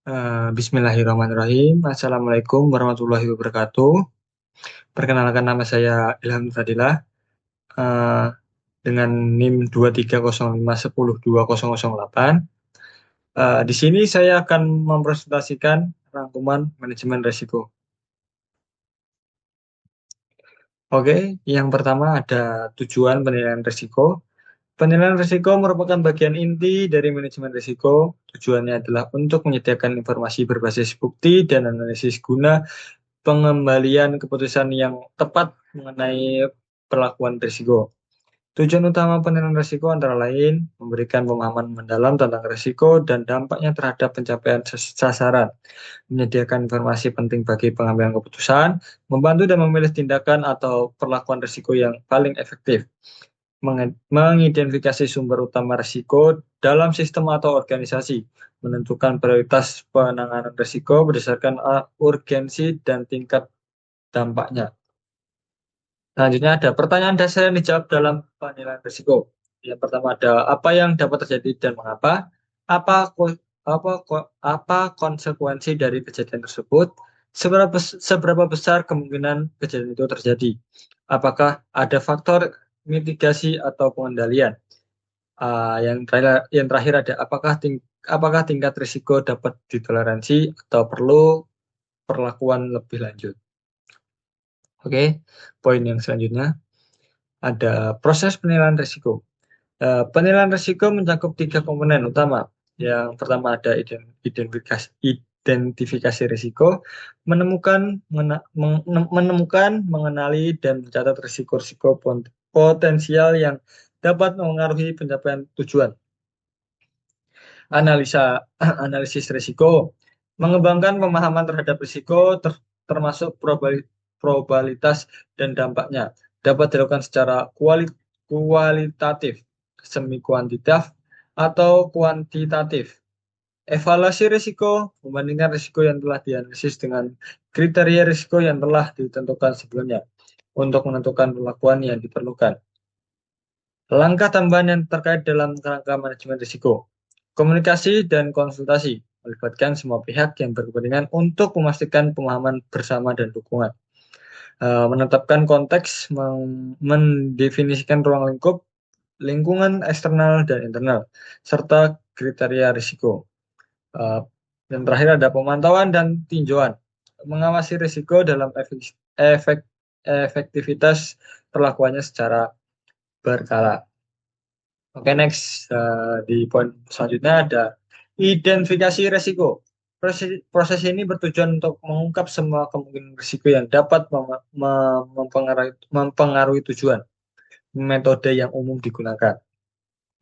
Bismillahirrahmanirrahim. Assalamualaikum warahmatullahi wabarakatuh. Perkenalkan, nama saya Ilham Fadilah, eh, dengan NIM 230510208. Di sini saya akan mempresentasikan rangkuman manajemen risiko. Oke, yang pertama ada tujuan penilaian risiko. Penilaian risiko merupakan bagian inti dari manajemen risiko. Tujuannya adalah untuk menyediakan informasi berbasis bukti dan analisis guna pengembalian keputusan yang tepat mengenai perlakuan risiko. Tujuan utama penilaian risiko antara lain memberikan pemahaman mendalam tentang risiko dan dampaknya terhadap pencapaian sasaran, menyediakan informasi penting bagi pengambilan keputusan, membantu dan memilih tindakan atau perlakuan risiko yang paling efektif, mengidentifikasi sumber utama risiko dalam sistem atau organisasi, menentukan prioritas penanganan risiko berdasarkan urgensi dan tingkat dampaknya. Selanjutnya ada pertanyaan dasar yang dijawab dalam penilaian risiko. Yang pertama ada apa yang dapat terjadi dan mengapa, apa apa konsekuensi dari kejadian tersebut, seberapa besar kemungkinan kejadian itu terjadi, apakah ada faktor mitigasi atau pengendalian. Yang terakhir ada apakah tingkat risiko dapat ditoleransi atau perlu perlakuan lebih lanjut. Oke, poin yang selanjutnya ada proses penilaian risiko. Penilaian risiko mencakup 3 komponen utama. Yang pertama ada identifikasi risiko, menemukan, mengenali dan mencatat risiko-risiko potensial yang dapat mengaruhi pencapaian tujuan. Analisis risiko, mengembangkan pemahaman terhadap risiko termasuk probabilitas dan dampaknya. Dapat dilakukan secara kualitatif, semi kuantitatif, atau kuantitatif. Evaluasi risiko, membandingkan risiko yang telah dianalisis dengan kriteria risiko yang telah ditentukan sebelumnya untuk menentukan perlakuan yang diperlukan. Langkah tambahan yang terkait dalam kerangka manajemen risiko. Komunikasi dan konsultasi, melibatkan semua pihak yang berkepentingan untuk memastikan pemahaman bersama dan dukungan. Menetapkan konteks, mendefinisikan ruang lingkup, lingkungan eksternal dan internal, serta kriteria risiko. Yang terakhir ada pemantauan dan tinjauan, mengawasi risiko dalam efektivitas perlakuannya secara berkala. Oke, next. Di poin selanjutnya ada identifikasi risiko. Proses ini bertujuan untuk mengungkap semua kemungkinan risiko yang dapat mempengaruhi tujuan. Metode yang umum digunakan,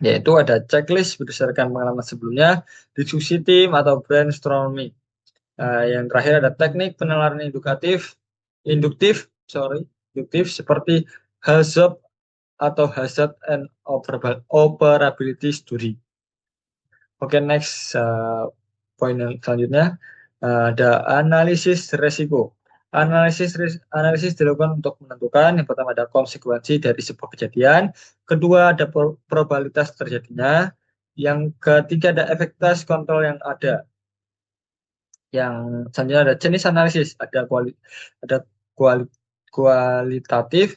yaitu ada checklist berdasarkan pengalaman sebelumnya, diskusi tim atau brainstorming. Yang terakhir ada teknik penalaran induktif seperti HAZOP atau Hazard and Operability Study. Oke, next. Poin yang selanjutnya ada analisis risiko. Analisis dilakukan untuk menentukan yang pertama ada konsekuensi dari sebuah kejadian, kedua ada probabilitas terjadinya, yang ketiga ada efektivitas kontrol yang ada. Yang selanjutnya ada jenis analisis, ada kualitatif,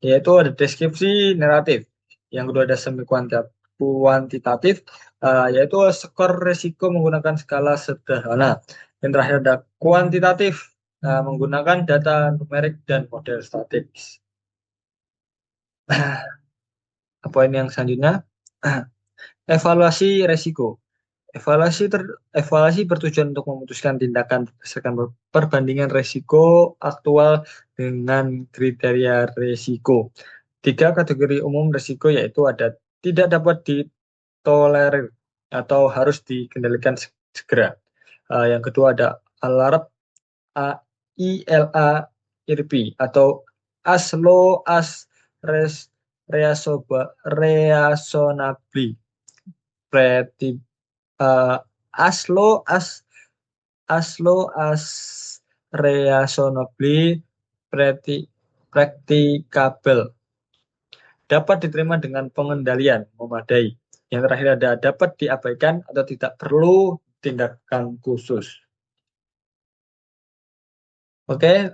yaitu ada deskripsi naratif. Yang kedua ada semi kuantitatif, yaitu skor risiko menggunakan skala sederhana. Yang terakhir ada kuantitatif, menggunakan data numerik dan model statik. Poin yang selanjutnya, evaluasi risiko. Evaluasi bertujuan untuk memutuskan tindakan berdasarkan perbandingan risiko aktual dengan kriteria risiko. 3 kategori umum risiko yaitu ada tidak dapat ditolerir atau harus dikendalikan segera. Yang kedua ada ILA-IRP atau as low as reasonably as low as reasonably practicable, dapat diterima dengan pengendalian memadai. Yang terakhir ada dapat diabaikan atau tidak perlu tindakan khusus. Oke,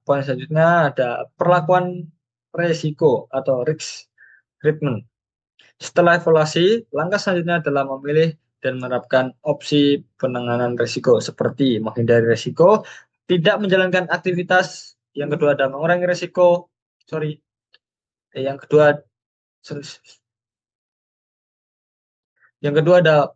poin selanjutnya ada perlakuan resiko atau risk treatment. Setelah evaluasi, langkah selanjutnya adalah memilih dan menerapkan opsi penanganan risiko seperti menghindari risiko, tidak menjalankan aktivitas. Yang kedua ada mengurangi risiko, yang kedua yang kedua ada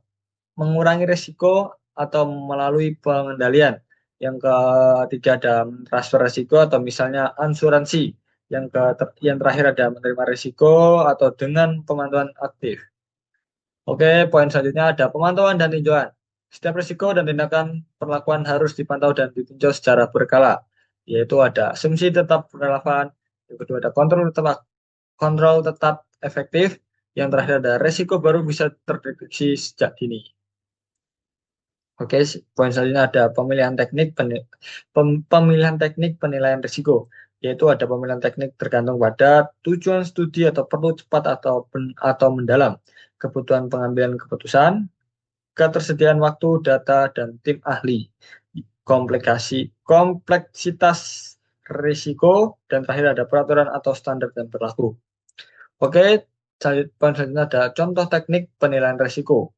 mengurangi risiko atau melalui pengendalian. Yang ketiga ada transfer risiko atau misalnya asuransi. Yang terakhir ada menerima risiko atau dengan pemantauan aktif. Oke, poin selanjutnya ada pemantauan dan tinjauan. Setiap risiko dan tindakan perlakuan harus dipantau dan ditinjau secara berkala, yaitu ada asumsi tetap relevan, yang kedua ada kontrol tetap efektif, yang terakhir ada risiko baru bisa terdeteksi sejak dini. Oke, poin selanjutnya ada pemilihan teknik penilaian risiko, yaitu ada pemilihan teknik tergantung pada tujuan studi atau perlu cepat atau mendalam, kebutuhan pengambilan keputusan, ketersediaan waktu, data, dan tim ahli, kompleksitas risiko, dan terakhir ada peraturan atau standar yang berlaku. Oke, poin selanjutnya ada contoh teknik penilaian risiko.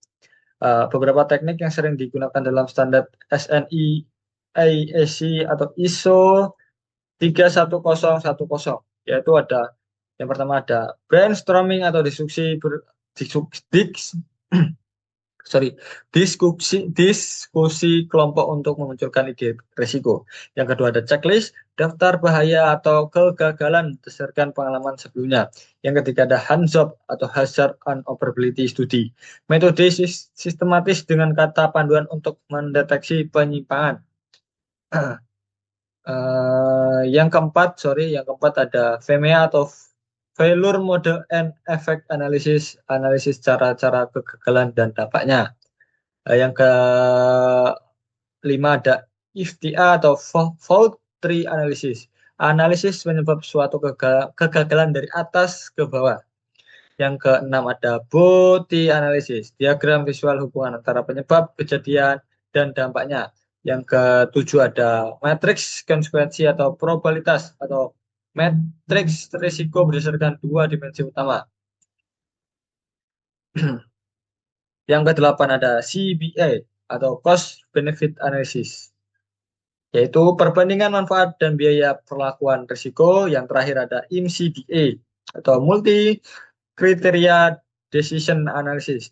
Beberapa teknik yang sering digunakan dalam standar SNI, IEC atau ISO 31010, yaitu ada yang pertama ada brainstorming atau diskusi kelompok untuk memunculkan ide risiko. Yang kedua ada checklist, daftar bahaya atau kegagalan berdasarkan pengalaman sebelumnya. Yang ketiga ada hands-on atau hazard and operability study. Metode sistematis dengan kata panduan untuk mendeteksi penyimpangan. Yang keempat ada FEMEA atau Failure Model and Effect Analysis, analisis cara-cara kegagalan dan dampaknya. Yang kelima ada FTA atau Fault Tree Analysis, analisis penyebab suatu kegagalan dari atas ke bawah. Yang keenam ada BOTI Analysis, diagram visual hubungan antara penyebab kejadian dan dampaknya. Yang ketujuh ada matriks konsekuensi atau probabilitas atau matriks risiko berdasarkan dua dimensi utama. Yang kedelapan ada CBA atau Cost Benefit Analysis, yaitu perbandingan manfaat dan biaya perlakuan risiko. Yang terakhir ada MCDA atau Multi Criteria Decision Analysis,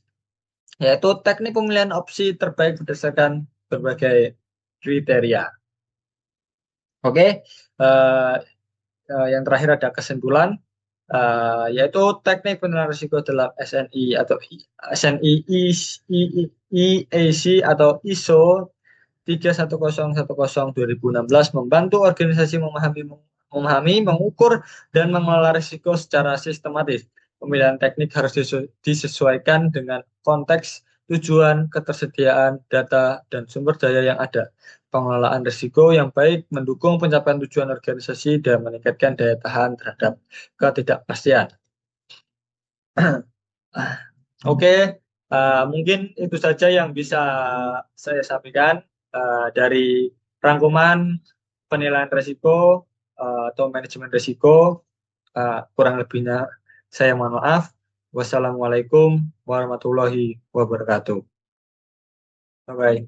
yaitu teknik pemilihan opsi terbaik berdasarkan berbagai kriteria. Oke, yang terakhir ada kesimpulan, yaitu teknik penilaian risiko dalam SNI atau SNI IEC atau ISO 31010/2016 membantu organisasi memahami, mengukur, dan mengelola risiko secara sistematis. Pemilihan teknik harus disesuaikan dengan konteks, tujuan, ketersediaan, data, dan sumber daya yang ada. Pengelolaan risiko yang baik mendukung pencapaian tujuan organisasi dan meningkatkan daya tahan terhadap ketidakpastian. Oke, mungkin itu saja yang bisa saya sampaikan dari rangkuman penilaian risiko atau manajemen risiko. Kurang lebihnya saya mohon maaf. Wassalamualaikum warahmatullahi wabarakatuh. Bye-bye.